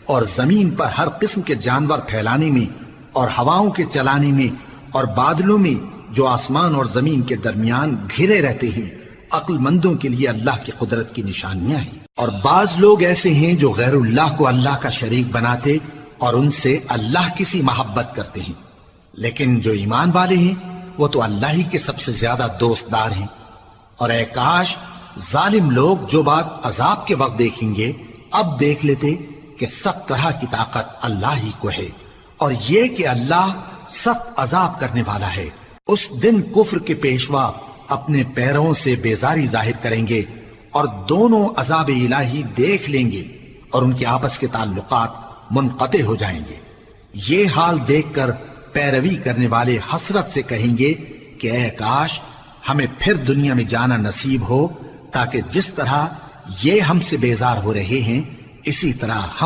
اور زمین پر ہر قسم کے جانور پھیلانے میں اور ہواؤں کے چلانے میں اور بادلوں میں جو آسمان اور زمین کے درمیان گھرے رہتے ہیں، عقل مندوں کے لیے اللہ کی قدرت کی نشانیاں ہیں۔ اور بعض لوگ ایسے ہیں جو غیر اللہ کو اللہ کا شریک بناتے اور ان سے اللہ کی سی محبت کرتے ہیں، لیکن جو ایمان والے ہیں وہ تو اللہ ہی کے سب سے زیادہ دوست دار ہیں۔ اور اے کاش ظالم لوگ جو بات عذاب کے وقت دیکھیں گے اب دیکھ لیتے کہ سب طرح کی طاقت اللہ ہی کو ہے، اور یہ کہ اللہ سخت عذاب کرنے والا ہے۔ اس دن کفر کے پیشوا اپنے پیروں سے بیزاری ظاہر کریں گے اور دونوں عذاب الہی دیکھ لیں گے اور ان کے آپس کے تعلقات منقطع ہو جائیں گے۔ یہ حال دیکھ کر پیروی کرنے والے حسرت سے کہیں گے کہ اے کاش ہمیں پھر دنیا میں جانا نصیب ہو، تاکہ جس طرح یہ ہم سے بیزار ہو رہے ہیں اسی طرح ہم